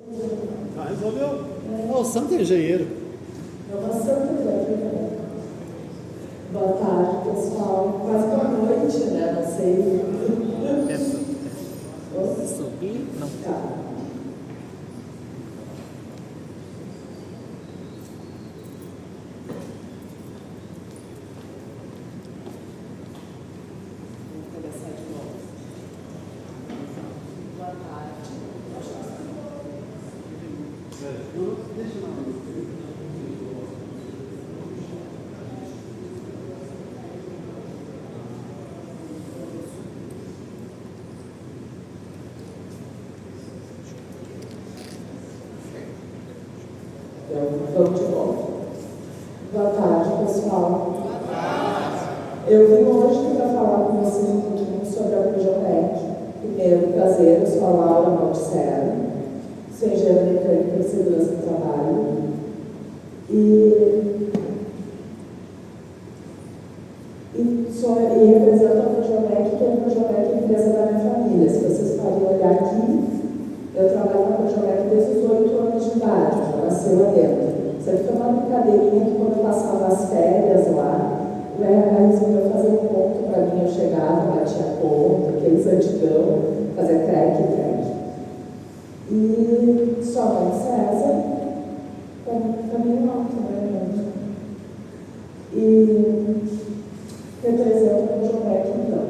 Ah, resolveu? É o santo engenheiro. É uma santa ideia. Boa tarde, pessoal. Quase boa noite, né? Não sei. Subir? Não. Tá. Vou começar de novo. Boa tarde. Deixa eu Vamos de novo. Boa tarde, pessoal. Eu vim hoje para falar com vocês um pouquinho sobre a Progeotec. Primeiro, prazer, eu sou a Laura Malticera, sou engenheira mecânica de segurança do trabalho. E represento a Progeotec, que é a Progeotec, a empresa da minha família. Se vocês podem olhar aqui, eu trabalho na Progeotec desde os 8 anos de idade, já nasci lá dentro. Sempre foi uma brincadeirinha que quando eu passava as férias lá, o RH resolveu fazer um ponto para mim, eu chegava, batia ponto, aqueles antigão, fazia crack. E sua mãe César, também não, também. E represento o Progeotec então.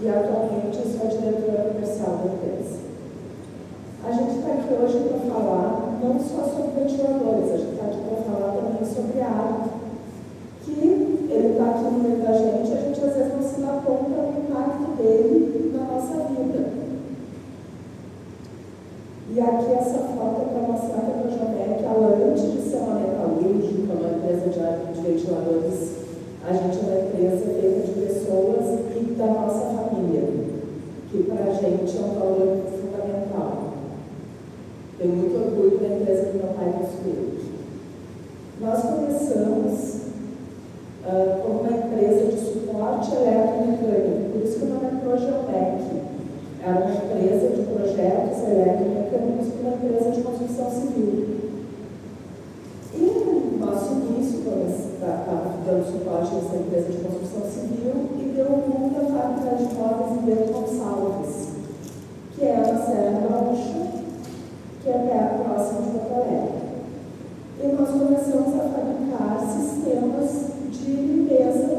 E atualmente eu sou a diretora comercial da empresa. A gente está aqui hoje para falar não só sobre ventiladores, a gente está aqui para falar também sobre ar, que ele está aqui no meio da gente, a gente às vezes não se dá conta do impacto dele na nossa vida. E aqui essa foto é para mostrar que a Progeotec, ela antes de ser uma metalúrgica, uma empresa de ventiladores, a gente é uma empresa feita de pessoas e da nossa família, que para a gente é um valor fundamental. Tenho muito orgulho da empresa que meu pai construiu. Nós começamos como uma empresa de suporte eletromecânico, por isso que o nome é Progeotec. Era uma empresa de projetos eletromecânicos para uma empresa de construção civil. E no nosso início, quando estava dando suporte a essa empresa de construção civil, e deu o mundo da fábrica de móveis em Bento Gonçalves, que é na Serra Gaúcha, que é perto próximo de Porto Alegre. E nós começamos a fabricar sistemas de limpeza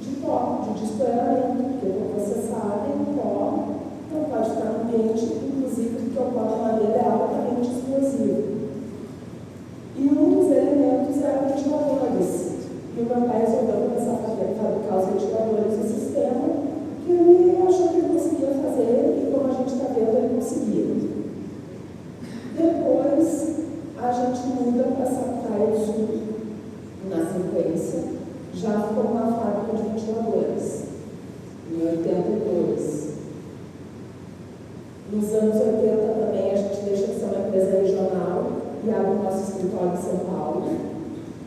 de pó, de despoeiramento, porque, como vocês sabem, o pó não pode ficar no ambiente, inclusive porque o pó da madeira é altamente explosivo. E um dos elementos era ventiladores. E o meu pai resolveu começar a fabricar os ventiladores do sistema, que ele achou que ele conseguia fazer, e como a gente está vendo, ele conseguia. Depois, a gente muda para Sapucaia do Sul, na sequência, já ficou uma fábrica de ventiladores, em 82. Nos anos 80 também a gente deixa de ser uma empresa regional e abre o nosso escritório em São Paulo.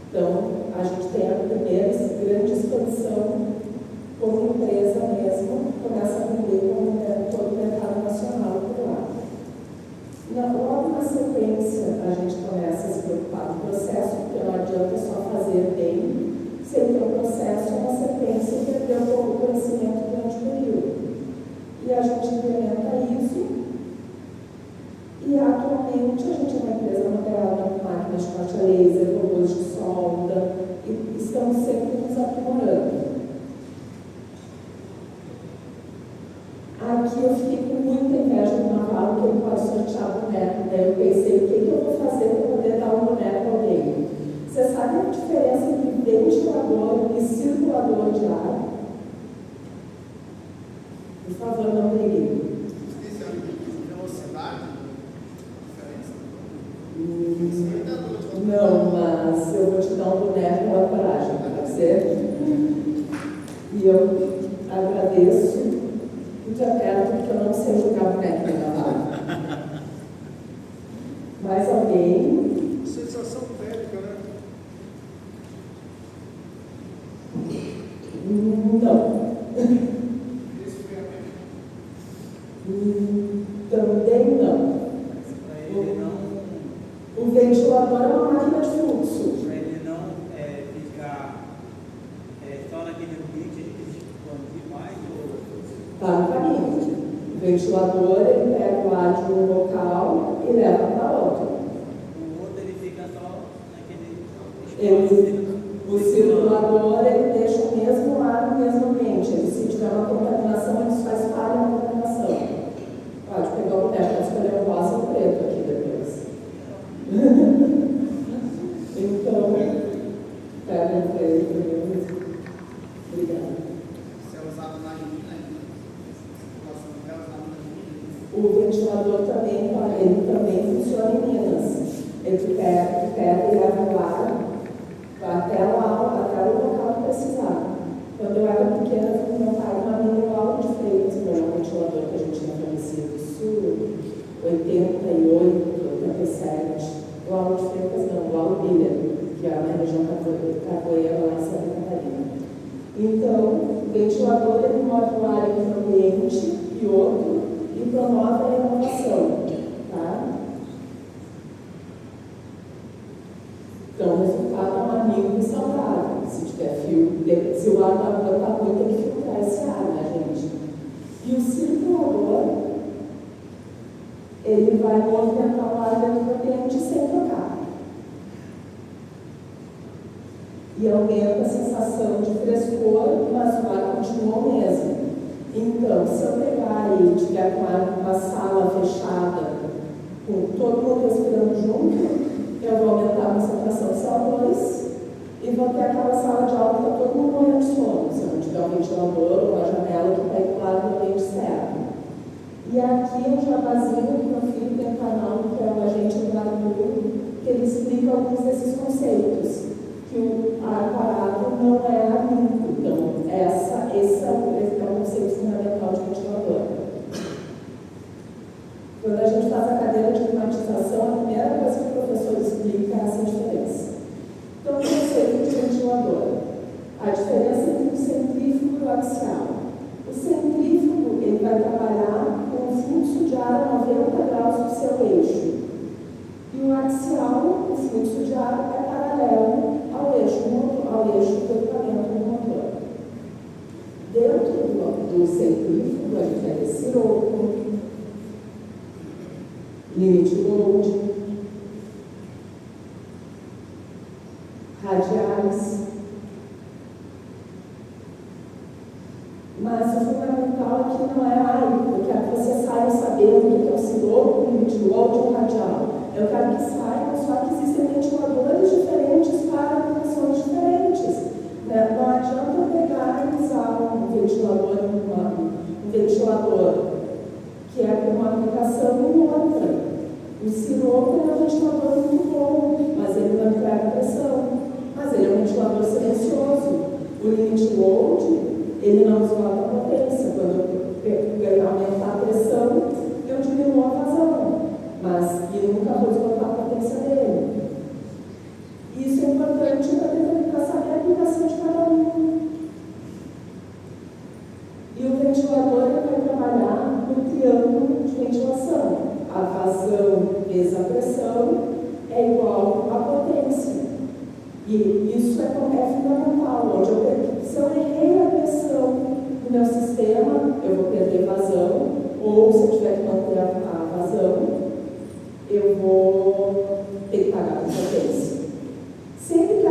Então, a gente tem a primeira grande expansão como empresa mesmo, começa a vender como todo o mercado nacional por lá. Logo na sequência, a gente começa a se preocupar com o processo, porque não adianta só fazer bem, sem ter um processo, uma sequência e perder um pouco o conhecimento durante o período. E a gente implementa isso, e atualmente a gente é uma empresa moderna com máquinas de corte a laser, robôs de solda, e estamos sempre nos aprimorando. Aqui eu fiquei com muita inveja do Navarro, que ele pode sortear boneco, né? Eu pensei, o que eu vou fazer para poder dar um boneco a alguém? Você sabe a diferença entre ventilador e circulador de ar? Por favor, não briguem. Velocidade? Diferença? Não, mas eu vou te dar um boneco com a coragem, pode ser? E eu agradeço. Muito aberto, porque eu não sei jogar boneco na Navarro. Mais alguém? Sensação térmica, né? Não. Resfriamento. Também não. ventilador é uma máquina de fluxo. Para ele não ficar só naquele ambiente, ele expandir mais? Está no caminho. O ventilador, ele pega o ar de um local e leva para outro. O outro ele fica só naquele espaço. O circulador, ele deixa o mesmo ar no mesmo ambiente. Se tiver uma contaminação, ele só espalha a contaminação. Pode pegar o boneco, pode escolher o rosa ou o preto aqui depois. Então, pega o preto. Obrigada. Você é usado na Argentina, é usado na Argentina. O ventilador também, ele também funciona em Minas. Ele pega e leva o ar até o local que precisar. Quando eu era pequena, eu fui com meu pai numa mini aula de Freitas, que era um ventilador que a gente tinha fornecido do Sul, 88, 87. O aula de Freitas não, o aula Bilha, que é uma região carvoeira lá em Santa Catarina. Então, o ventilador, ele move o ar entre um ambiente e outro e promove a inovação. Tá? Então, o resultado é um amigo saudável. Se tiver filtro, se o ar da rua está ruim, tem que filtrar esse ar, né, gente? E o circulador, ele vai movimentar o ar dentro do ambiente sem trocar. E aumenta a sensação de frescor, mas o ar continua o mesmo. Então, se eu pegar e tiver com uma sala fechada, com todo mundo respirando junto, eu vou aumentar a concentração de CO2 e vou ter aquela sala de aula que está todo mundo morrendo de sono, se eu não tiver um ventilador ou uma janela que pega o ar do ambiente externo. E aqui é um jabazinho que meu filho tem um canal, que é o Agente do Barulho, que ele explica alguns desses conceitos, que o ar parado não é ar limpo. Então, esse é o conceito fundamental de ventilador. Quando a gente faz a cadeira de climatização, a primeira coisa que o professor explica é essa diferença. Então, o conceito de ventilador. A diferença entre o centrífugo e o axial. O centrífugo, ele vai trabalhar com o fluxo de ar a 90 graus do seu eixo. E o axial, o fluxo de ar, é paralelo ao eixo do equipamento do motor. Dentro do centrífugo, a gente vai ter siroco, limit load, radiais. Mas o fundamental aqui não é, eu quero que você saia sabendo o que é o siroco, o limit load e o radial. Eu quero que saiba só que existem ventiladores diferentes para aplicações diferentes. Né? Não adianta eu pegar e usar um ventilador que é para uma aplicação e outra. O siroco é um ventilador muito bom, mas ele não entrega pressão. Mas ele é um ventilador silencioso. O limit load, ele não esgota a potência. Quando eu aumentar a pressão, eu diminuo a vazão. Mas eu nunca vou esgotar a potência dele. Isso é importante para saber a aplicação de cada um. E o ventilador vai trabalhar no triângulo de ventilação. A vazão vezes a pressão é igual à potência. E isso é fundamental. Se eu errei a pressão no meu sistema, eu vou perder vazão. Ou se eu tiver que manter a vazão, eu vou ter que pagar a potência. Sempre que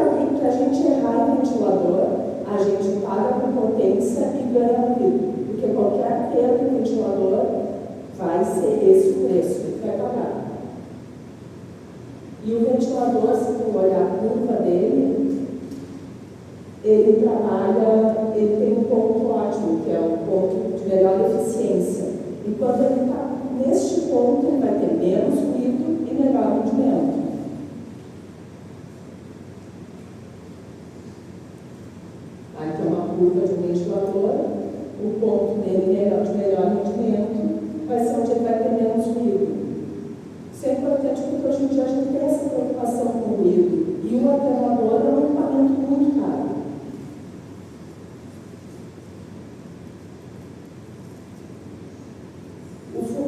a gente errar em ventilador, a gente paga por potência e ganha ruído. Porque qualquer perda em ventilador vai ser esse o preço que vai pagar. E o ventilador, se tu olhar a curva dele, ele tem um ponto ótimo, que é o ponto de melhor eficiência. E quando ele está neste ponto, ele vai ter menos ruído e melhor rendimento. Aí tem uma curva de um ventilador, o ponto dele de melhor rendimento vai ser onde ele vai ter menos ruído. Isso é importante porque hoje em dia a gente tem essa preocupação com o ruído. E o atenuador é um equipamento muito caro.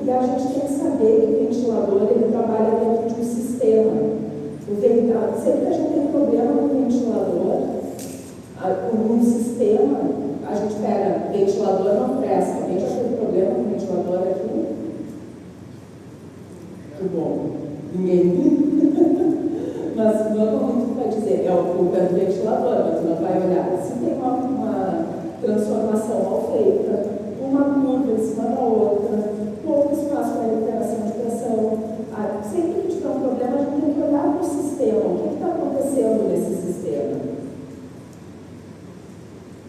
E a gente tem que saber que o ventilador ele trabalha dentro de um sistema. Sempre que a gente tem problema com o ventilador, com um sistema, a gente pega ventilador não presta. Alguém já teve problema com o ventilador aqui? Muito bom. Ninguém. Mas normalmente tu vai dizer, é o culpa do ventilador, mas tu não vai olhar. Se tem uma transformação mal feita, uma curva em cima da outra, pouco espaço para liberação de pressão. Sempre que tiver um problema, a gente tem que olhar para o sistema. O que está acontecendo nesse sistema?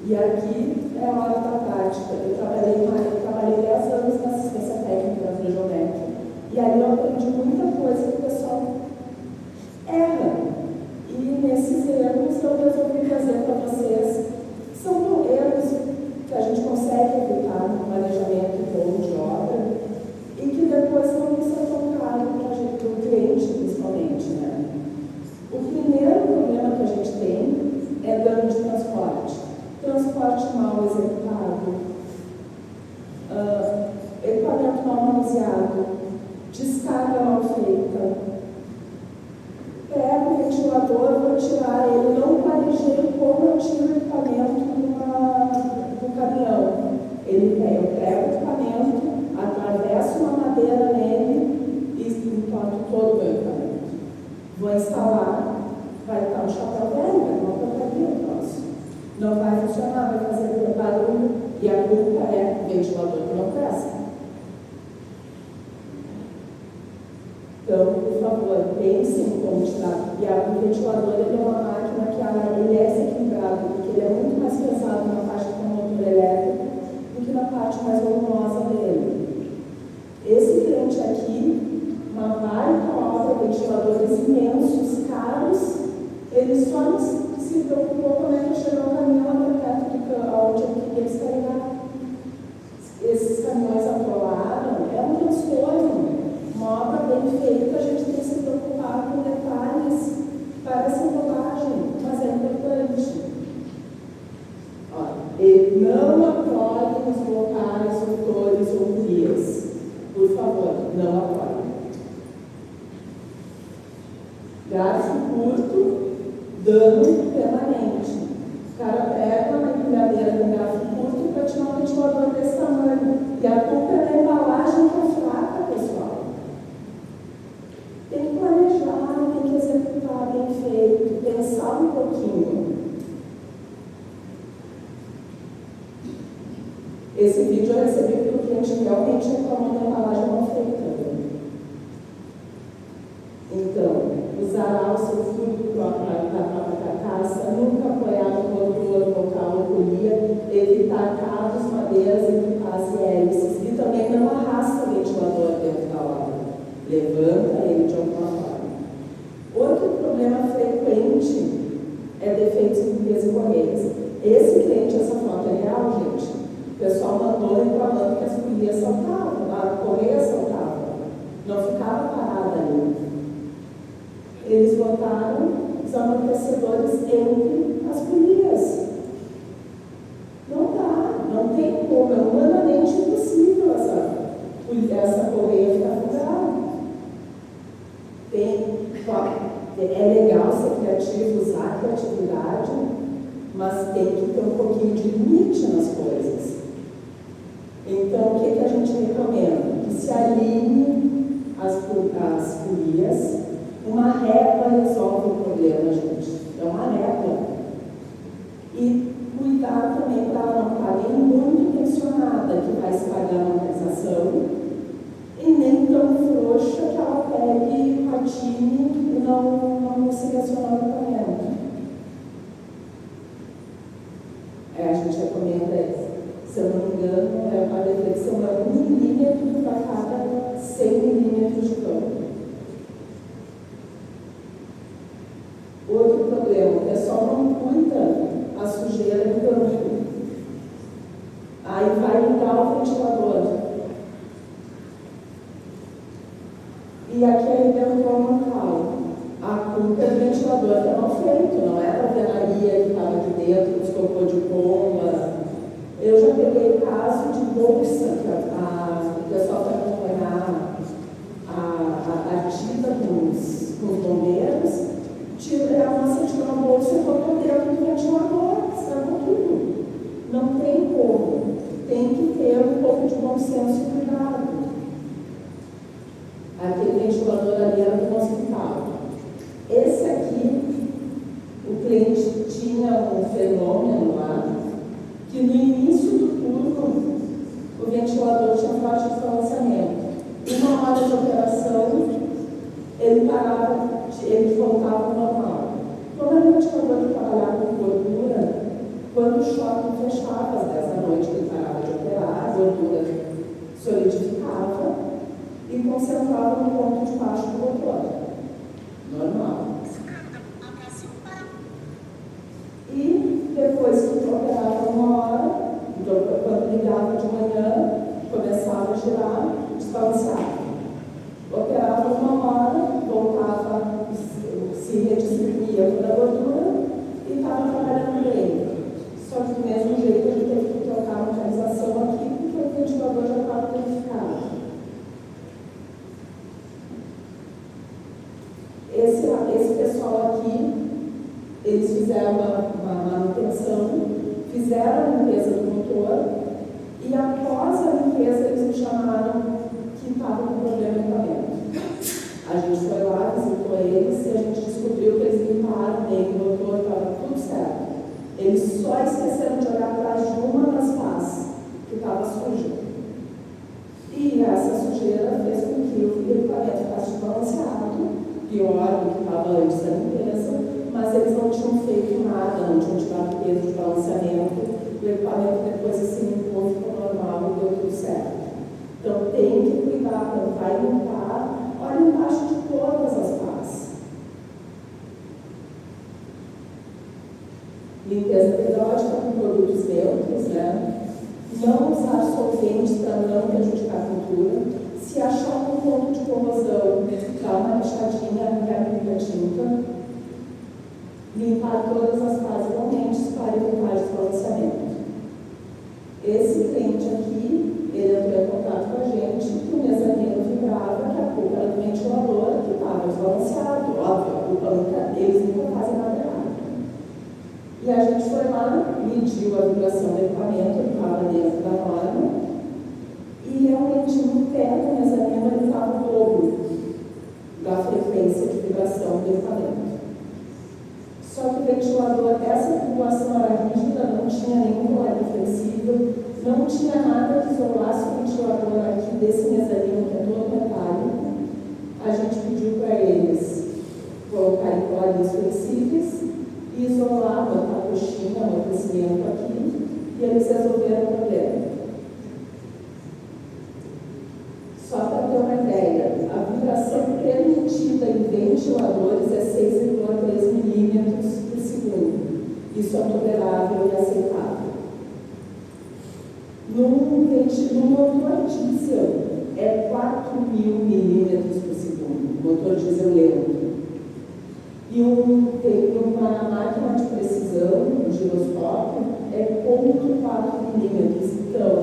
E aqui é a hora da prática. Eu trabalhei 10 anos na assistência técnica da Frejomet. E ali eu aprendi muita coisa que o pessoal erra. E nesses erros eu resolvi trazer para vocês. São erros que a gente consegue evitar no planejamento bom de obra e que depois não custa tão caro para a gente, para o cliente principalmente, né? O primeiro problema que a gente tem é dano de transporte. Transporte mal executado, equipamento mal manuseado, descarga mal feita. Pego o ventilador, vou tirar ele, não planejei como eu tiro o equipamento do caminhão. Eu pego o equipamento, atravesso uma madeira nele e entorto todo o meu equipamento. Vou instalar, vai estar um chapéu velho, vai ter uma porcaria no próximo. Não vai funcionar, vai fazer barulho e a culpa é o ventilador que não presta. Então, por favor, pensem como tirar. E o ventilador ele é uma máquina que ele é desequilibrado, porque ele é muito mais pesado na parte do motor elétrico do que na parte mais volumosa dele. Esse cliente aqui, uma baita obra, ventiladores imensos, caros, ele só se preocupou como é que chegou o caminhão até perto de onde eu queria descarregar. Esses caminhões atolaram, é um transtorno. Uma obra bem feita, a gente tem que se preocupar com detalhes, parece bobagem, mas é importante. Olha, ele não apoie nos locais, motores ou guias. Por favor, não apoie. Gasto curto, dano permanente. O cara pega uma empilhadeira com gasto curto para tirar um ventilador desse tamanho. E a culpa é da embalagem que é fraca, pessoal. Tem que planejar, tem que executar bem feito, pensar um pouquinho. Esse vídeo eu recebi porque o cliente realmente reclamou da embalagem mal feita. Então, usar alça o fluido da própria carcaça, nunca apoiar no motor, local ou polia, evitar cabos, madeiras, equipar e hélices. E também não arrasta o ventilador dentro da obra. Levanta ele de alguma forma. Outro problema frequente é defeitos em vias e correias. Esse cliente, essa foto é real, gente. O pessoal mandou reclamando que as polias saltavam, a correia saltava. Não ficava parada ali. Eles botaram os amortecedores entre as polias. Não dá, não tem como, é humanamente impossível essa correia ficar furada. É legal ser criativo, usar a criatividade, mas tem que ter um pouquinho de limite nas coisas. Então, o que a gente recomenda? Que se alinhe as polias. Uma régua resolve o problema, gente. É uma régua. E cuidar também para ela não estar nem muito tensionada, que vai estragar a manutenção, e nem tão frouxa que ela pegue, patine e não consiga acionar o equipamento. A gente recomenda, se eu não me engano, a deflexão é 1 milímetro para cada 100 milímetros de campo. Outro problema, o pessoal não cuida a sujeira do campo. Aí vai ligar o ventilador. E aqui ainda é um bom local. A culpa é do ventilador que é mal feito, não é a alvenaria que estava aqui dentro, que colocou de bomba. Eu já peguei caso de bolsa, que o pessoal vai acompanhar a artista com os bombeiros. senso e cuidado. Aquele ventilador ali era do hospital. Esse aqui, o cliente tinha um fenômeno lá, que no início do turno, o ventilador tinha falta de balanceamento. Uma hora de operação, ele parava, ele voltava ao normal. Como era um ventilador que trabalhava com gordura, quando o choque fechava às 10 da noite, ele parava de operar, a gordura solidificava e concentrava no ponto de baixo do motor. Normal. E depois que operava uma hora, então, quando ligava de manhã, começava a girar, desbalanceava. Operava uma hora, voltava, se redistribuía toda a gordura e estava trabalhando bem. Só que do mesmo jeito a gente teve que trocar a mecanização aqui, porque o ventilador já estava danificado. Esse pessoal aqui, eles fizeram uma manutenção, fizeram a limpeza do motor e após a limpeza eles me chamaram que estava com problema no equipamento. A gente foi lá, visitou eles e a gente descobriu que eles limparam bem o motor, estava tudo certo. Eles só esqueceram de olhar atrás de uma das pás, que estava suja. E essa sujeira fez com que o equipamento ficasse desbalanceado, pior do que estava antes da limpeza, mas eles não tinham feito nada, não tinham tirado peso de balanceamento, o equipamento depois se limpou, ficou normal e deu tudo certo. Então tem que cuidar, quando vai limpar, olha embaixo de todas as pás. Limpeza periódica com produtos neutros, né? Não usar solventes para não prejudicar a pintura. Se achar um ponto de corrosão, dá uma lixadinha, limpar a tinta. Limpar todas as pás igualmente para evitar desbalanceamento. Esse cliente aqui, ele entrou em contato com a gente, que o mezanino vibrava que a culpa era do ventilador, que estava desbalanceado. Óbvio, a culpa nunca, eles nunca fazem nada errado. E a gente foi lá, mediu a vibração do equipamento, ele estava dentro da norma, e realmente no pé do mezanino ele estava o dobro da frequência de vibração do equipamento. Só que o ventilador, essa tubulação era rígida, não tinha nenhum colete flexível, não tinha nada que isolasse o ventilador aqui desse mezanino, que é todo metálico. A gente pediu para eles colocarem coletes flexíveis e isolar, botar a coxinha, o aquecimento aqui, e eles resolveram o problema. Só para ter uma ideia, a vibração permitida em ventiladores é 6,3 milímetros por segundo. Isso é tolerável e aceitável. No motor diesel é 4.000 milímetros por segundo, motor diesel lento. E uma máquina de precisão, um giroscópio, é 0,4 milímetros. Então,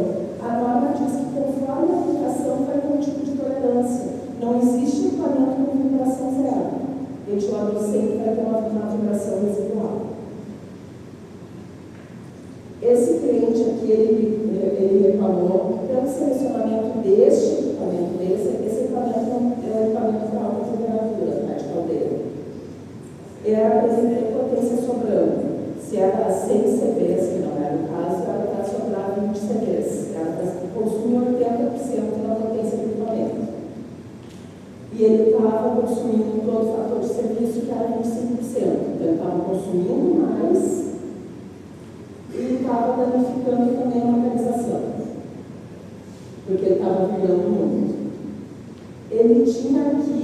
a norma diz que conforme a aplicação vai ter um tipo de tolerância. Não existe equipamento com vibração zero. O ventilador sempre vai ter uma vibração residual. Esse cliente aqui, ele reclamou pelo selecionamento deste equipamento. Esse equipamento é um equipamento para alta temperatura, tá, de caldeira. Era para ele ter potência sobrando. Se era 100 CVs, que não era o caso, era para sobrar 20 CVs. Era para consumir 80% da potência do equipamento. E ele estava consumindo todo o fator de serviço, que era 25%. Então, ele estava consumindo mais e estava danificando também a mecanização, porque ele estava vibrando muito. Ele tinha aqui,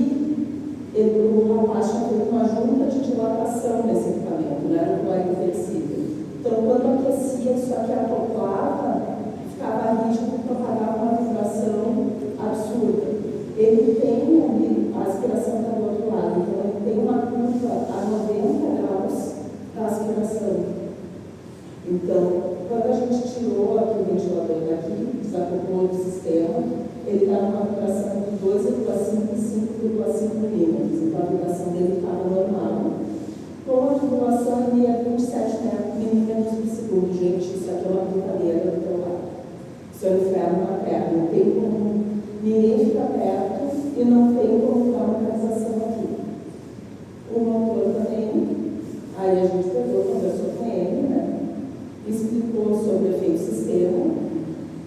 o rapaz tinha feito uma junta de dilatação nesse equipamento, não era um colega flexível. Então, quando aquecia, isso aqui acoplava, ficava rígido e propagava uma vibração absurda. Ele tem, a aspiração está do outro lado, então ele tem uma curva a 90 graus da aspiração. Então, quando a gente tirou aqui o ventilador daqui, desacoplou do sistema, ele está numa vibração de 2,5 e 5,5 milímetros. Então, a vibração dele estava normal. Com a tubulação, ele ia 27 milímetros por segundo. Gente, isso aqui é uma brincadeira do teu lado. Se seu inferno na terra. Não tem como, ninguém fica perto e não tem como dar uma organização aqui. O motor também, aí a gente pegou, conversou com ele, né? Explicou sobre o efeito sistema.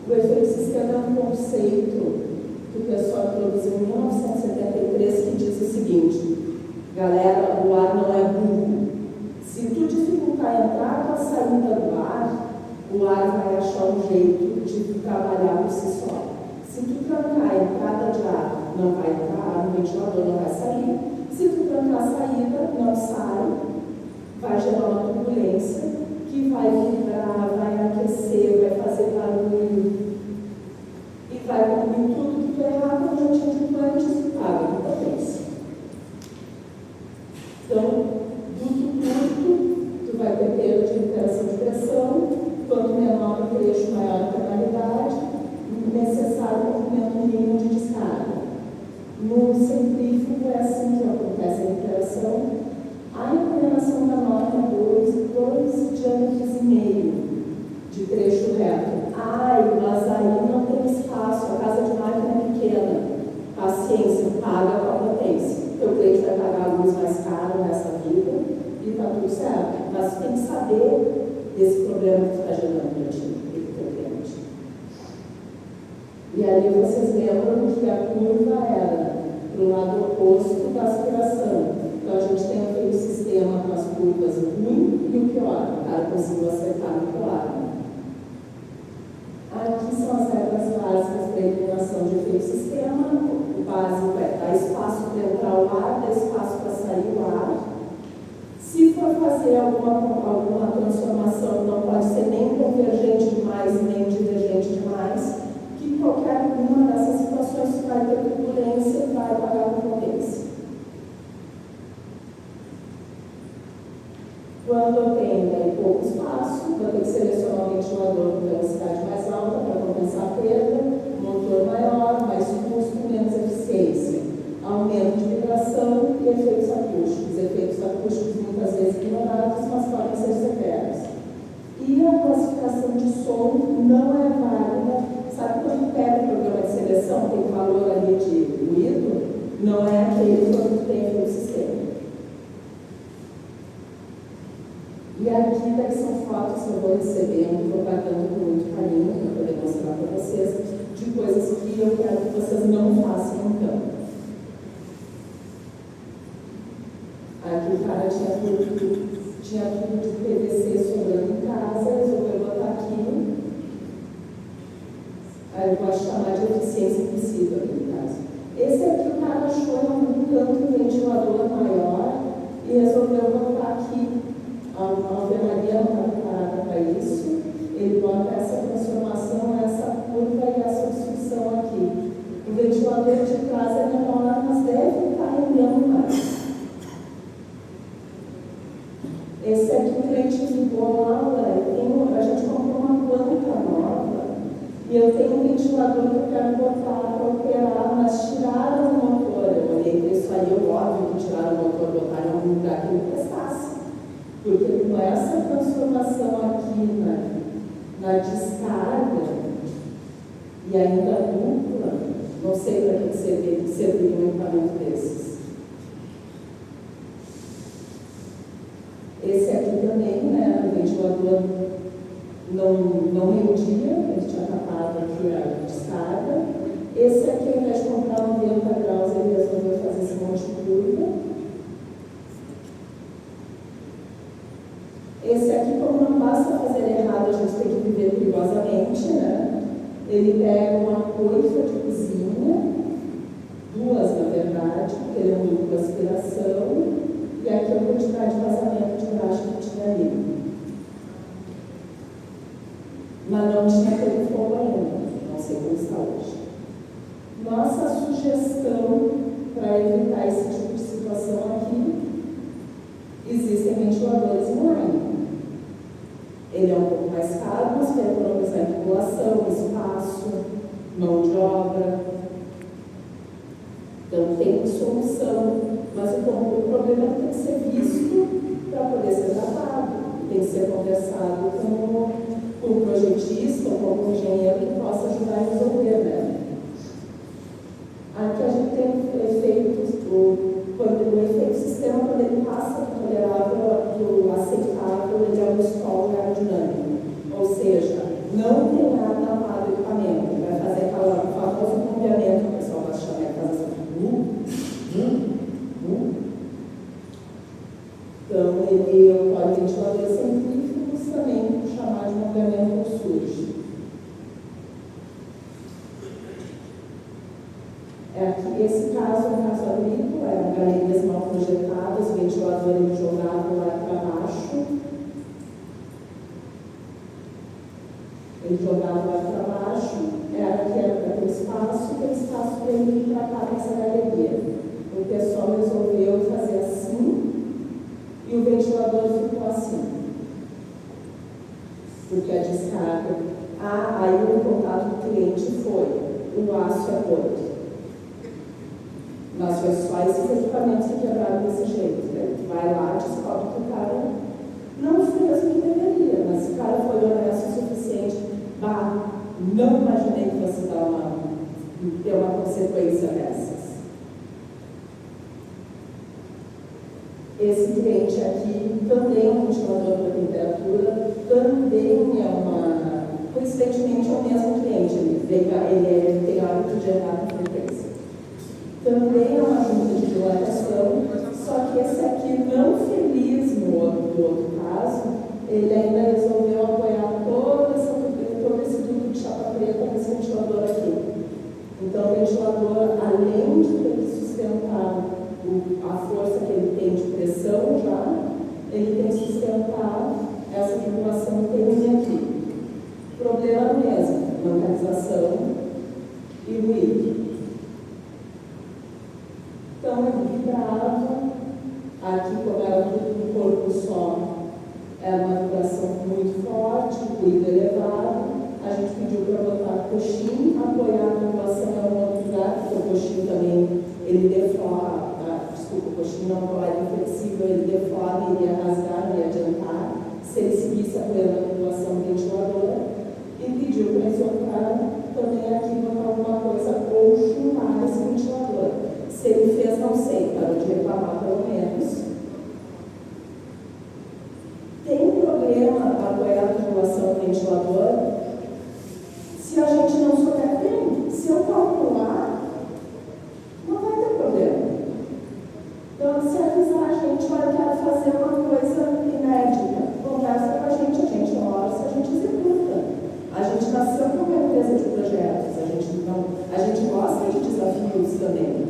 O efeito sistema é um conceito que o pessoal produziu em 1973 que diz o seguinte: galera, o ar não é burro. Se tu dificultar a entrada ou a saída do ar, o ar vai achar um jeito de trabalhar por si só. Se tu trancar a entrada de ar, não vai entrar, o ventilador não vai sair. Se tu trancar a saída, não sai, vai gerar uma turbulência que vai vibrar, vai aquecer, vai fazer barulho e vai comer tudo que tu errar, como eu já tinha dito antes, paga de potência. Então, do curto, tu vai ter perda de interação de pressão, quanto menor o trecho, maior a penalidade, necessário o movimento mínimo de descarga. No centrífugo é assim que acontece a interação. A implementação da norma é 2 diâmetros e meio de trecho reto. Ai, mas aí não tem espaço, a casa de máquina é pequena. Paciência, paga com a potência. Teu cliente vai pagar a luz mais caro nessa vida e está tudo certo. Mas tu tem que saber desse problema que tu está gerando para ti e para o teu cliente. E ali vocês lembram que a curva era para o lado oposto da aspiração. Então a gente tem aquele sistema com as curvas ruim e o pior. O cara conseguiu acertar no pior. Aqui são as regras básicas para a eliminação de efeito sistema. O básico é dar espaço para entrar o ar, dar espaço para sair o ar. Se for fazer alguma transformação, não pode ser nem convergente demais, nem divergente demais, que qualquer uma dessas situações vai ter turbulência e vai pagar com potência. Quando eu tenho pouco espaço, vou ter que selecionar um ventilador com velocidade mais alta para compensar a perda, motor maior, mais custo, menos eficiência, aumento de vibração e efeitos acústicos. Efeitos acústicos muitas vezes ignorados, mas podem ser severos. E a classificação de som não é válida. Sabe quando pega o programa de seleção, tem valor ali de ruído? Não é aquele quando tem o sistema. E aqui daí são fotos que eu vou recebendo, vou guardando com muito carinho para poder mostrar para vocês, de coisas que eu quero que vocês não façam no campo. Aqui o cara tinha tudo de PVC sobrando em casa, resolveu botar aqui. Aí eu posso chamar de eficiência possível aqui em casa. Esse aqui o cara achou em algum canto um ventilador maior e resolveu botar aqui. A alvenaria não está preparada para isso. Ele bota essa transformação, essa curva e essa obstrução aqui. O ventilador de trás é menor, mas deve estar rendendo mais. Esse aqui o cliente ligou lá, a gente comprou uma planta nova e eu tenho um ventilador que eu quero botar para operar, mas tiraram o motor. Eu olhei para isso aí, óbvio que tiraram o motor, botaram em algum lugar que não prestasse. Porque com essa transformação aqui na descarga e ainda dupla, não sei para que serviria um equipamento desses. Esse aqui também, né, o ventilador não rendia, ele tinha tapado aqui a descarga. Esse aqui, ao invés de comprar 90 graus, ele resolveu fazer esse monte de curva. Esse aqui, como não basta fazer errado, a gente tem que viver perigosamente, né? Ele pega uma coifa de cozinha, duas na verdade, porque ele é um duplo aspiração, e aqui a quantidade de vazamento de baixo que tinha ali. Mas não tinha aquele fogo ainda, não sei como está hoje. Nossa sugestão para evitar esse tipo de situação aqui, existem ventiladores inline. Ele é um pouco mais caro, mas para economizar em população, espaço, mão de obra. Então tem solução, mas o problema é que tem que ser visto para poder ser tratado. Tem que ser conversado com o projetista ou com o engenheiro que possa parâmetro aceitável ele é o stall aerodinâmico, ou seja, não tem ar tapado do equipamento, vai fazer aquele famoso bombeamento que o pessoal vai chamar de casa assim. Então, ele pode ventiladores centrífugos também chamar de bombeamento ou surge. Aqui, esse caso é um caso agrícola, eram galerias mal projetadas, o ventilador ele jogava o ar para baixo. Ele jogava o ar para baixo, era aquele espaço para ele ir para cá nessa galeria. O pessoal resolveu fazer assim e o ventilador ficou assim. Porque a descarga. Aí o contato do cliente foi: o aço é outro. Nós foi só esses equipamentos que quebraram desse jeito. Né? Vai lá, descobre que o cara não fez o que deveria, mas o cara foi honesto o suficiente. Não imaginei que fosse ter uma consequência dessas. Esse cliente aqui também é um ventilador para temperatura, também é coincidentemente é o mesmo cliente, ele tem hábito de errar com frequência. Também é uma junta de dilatação, só que esse aqui, não feliz do outro caso, ele ainda resolveu apoiar todo esse duto de chapa preta nesse ventilador aqui. Então, o ventilador, além de ter que sustentar a força que ele tem de pressão já, ele tem que sustentar essa tubulação que tem aqui. Problema mesmo, localização e ruído. Então, ele vibrava, aqui como era tudo no corpo só, era uma vibração muito forte, ruído elevado. A gente pediu para botar coxim, apoiar a tubulação em algum outro lugar, porque o coxim também, ele deforma, o coxim não é inflexível, ele deforma, ele ia rasgar, ele ia adiantar, se ele seguisse apoiando a tubulação ventiladora, e pediu para esse outro cara também aqui botar alguma coisa ou chumbar esse ventilador. Se ele fez, não sei, parou de reclamar pelo menos. Tem problema apoiar a tubulação do ventilador? Se a gente não souber, tem. Se eu calcular, não vai ter problema. Então, se avisar a gente, olha, eu quero fazer uma coisa inédita, conversa com a gente orça, a gente executa. A gente nasceu como uma empresa de projetos, a gente gosta de desafios também.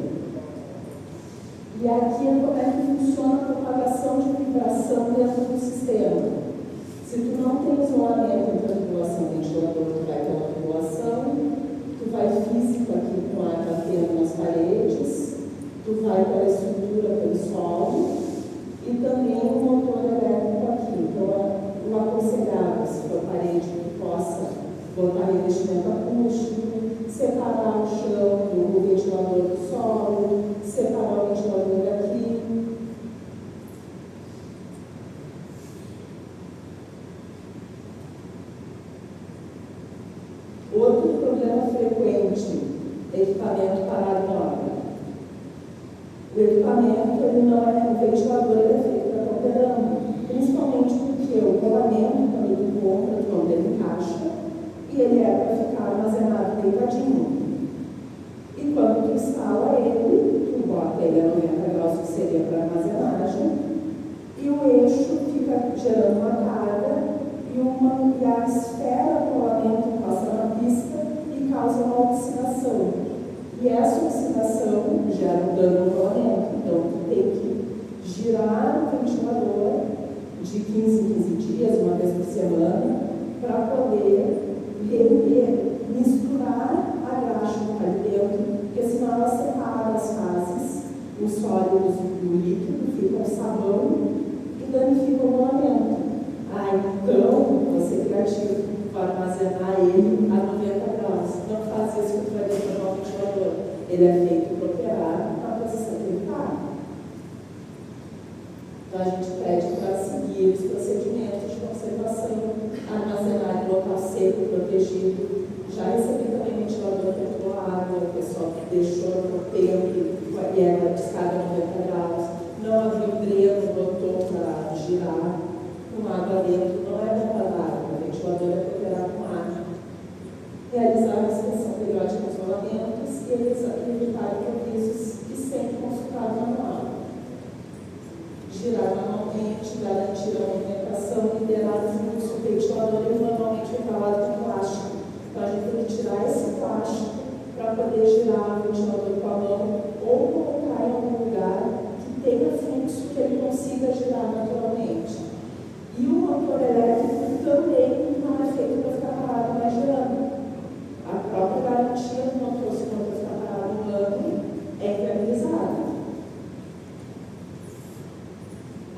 E aqui é como é que funciona a propagação de vibração dentro do sistema. Se tu não tem isolamento entre a tubulação e o ventilador, tu vai ter uma tubulação, tu vai físico aqui com o ar batendo nas paredes, tu vai para a estrutura pelo solo e também o motor elétrico aqui. Então, o aconselhável, se for parede que possa botar revestimento acústico, separar o chão do ventilador do solo, separar o ventilador daqui. Outro problema frequente, equipamento parado em obra. O equipamento, ele não é um ventilador, ele é feito para estar operando, principalmente porque o rolamento, quando tu compra, tu não tem caixa, e ele é para ficar armazenado deitadinho. E quando tu instala ele, tu bota ele a 90 graus, que seria para armazenagem, e o eixo fica gerando uma carga e a esfera do rolamento passa na pista e causa uma oxidação. E essa oxidação gera um dano no rolamento. Então, tu tem que girar o ventilador de 15 em 15 dias, uma vez por semana, para poder misturar a graxa ali dentro, porque senão ela separa as fases, os sólidos do líquido, fica um sabão e danifica o rolamento. Então, você é criativo para armazenar ele a 90 graus. Não faz isso que vai deixar o ventilador. Ele é feito para operar na posição que ele está. Então, a gente pede para seguir os procedimentos de conservação, armazenar em local seco, protegido. Já recebi também ventilador que entrou água, o pessoal que deixou no tempo e ela descarga 90 graus. Não havia um dreno, botou para girar. periódica nos rolamentos e eles acreditaram que avisos e sempre consultar o manual. Girar manualmente, garantir a movimentação, liberar o fluxo ventilador e normalmente instalado com plástico. Então a gente tem que tirar esse plástico para poder girar o ventilador com a mão ou colocar em algum lugar que tenha fluxo que ele consiga girar naturalmente. E o motor elétrico também não é feito para ficar parado, mas girando. A própria garantia do motor, se o motor ficar parado um ano, é inviabilizada.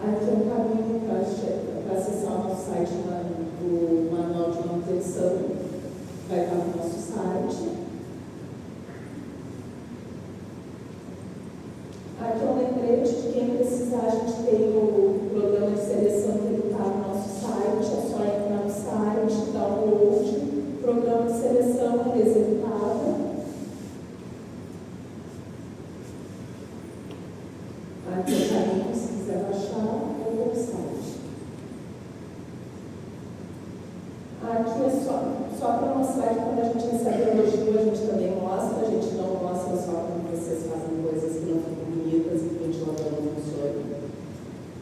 Aqui é um caminho para acessar o nosso site do manual de manutenção. Vai estar no nosso site. Aqui é um lembrete de quem precisar. A gente tem o programa de seleção que está no nosso site. É só entrar no site, download. Programa de seleção executado. Aqui é o caminho, se quiser baixar, é o website. Aqui é só para mostrar que quando a gente recebe elogio, a gente também mostra. A gente não mostra só quando vocês fazem coisas que não ficam bonitas e que o ventilador não funciona,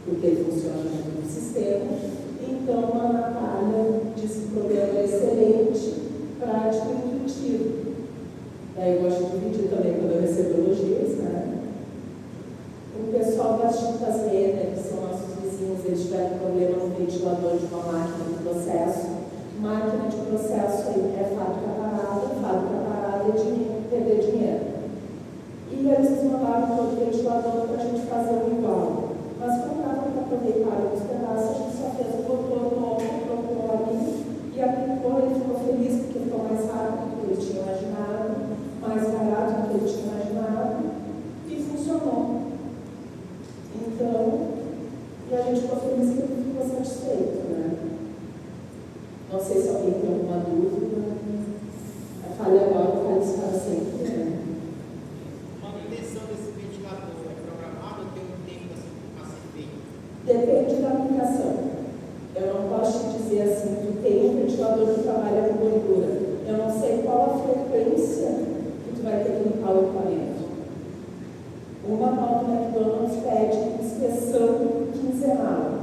porque ele funciona dentro do sistema. Então, a Natália diz que o programa é excelente, prático e intuitivo. Daí eu gosto de dividir também quando eu recebo elogios, né? O pessoal das tintas Renner, que são nossos vizinhos, eles tiveram problema no ventilador de uma máquina de processo. Máquina de processo aí é fábrica parada é dinheiro, perder dinheiro. E eles nos mandaram todo o ventilador para a gente fazer o igual. Mas como dava para aproveitar alguns pedaços, a gente só fez o motor novo, trocou ali e aplicou. Ele ficou feliz porque ficou mais rápido do que ele tinha imaginado, mais barato do que ele tinha imaginado e funcionou. Então, e a gente ficou feliz que ele ficou satisfeito, né? Não sei se alguém tem alguma dúvida. Fale agora, fale isso para sempre, né? A manutenção desse ventilador é programado ou tem um tempo a ser feito? Depende da aplicação. Eu não posso te dizer assim, tu tem um ventilador que trabalha com gordura. Eu não sei qual a frequência que tu vai ter que limpar o equipamento. O manual do McDonald's pede inspeção quinzenal.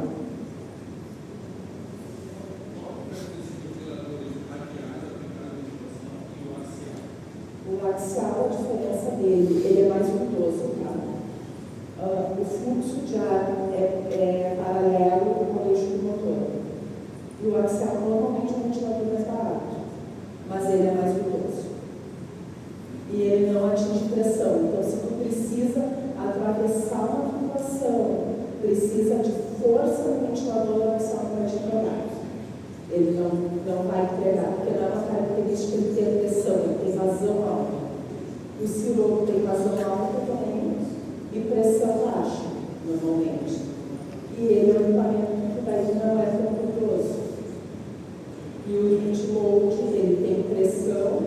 O axial, a diferença dele, ele é mais ruidoso, tá? O fluxo de ar é paralelo com o eixo do motor. E o axial normalmente é um ventilador mais barato, mas ele é mais ruidoso. E ele não atinge pressão. Então, se tu precisa atravessar uma tubulação, precisa de força no ventilador, o axial não vai te entregar. Ele não vai entregar, porque não é uma característica de ter pressão, ele tem vazão alta. O siroco tem vazão alta também e pressão baixa, normalmente. E ele é um equipamento que daí não é tão ruidoso. E o limit load, ele tem pressão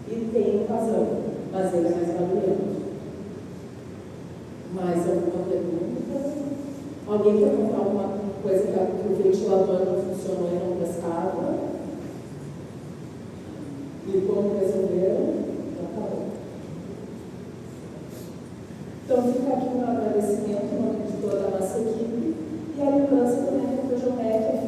e tem vazão, mas ele é mais barulhento. Mais alguma pergunta? Alguém quer contar alguma coisa que o ventilador não funcionou e não prestava? E como resolveram? Então tá bom. Então fica aqui um agradecimento em nome de toda a nossa equipe e a lembrança também que o João Beck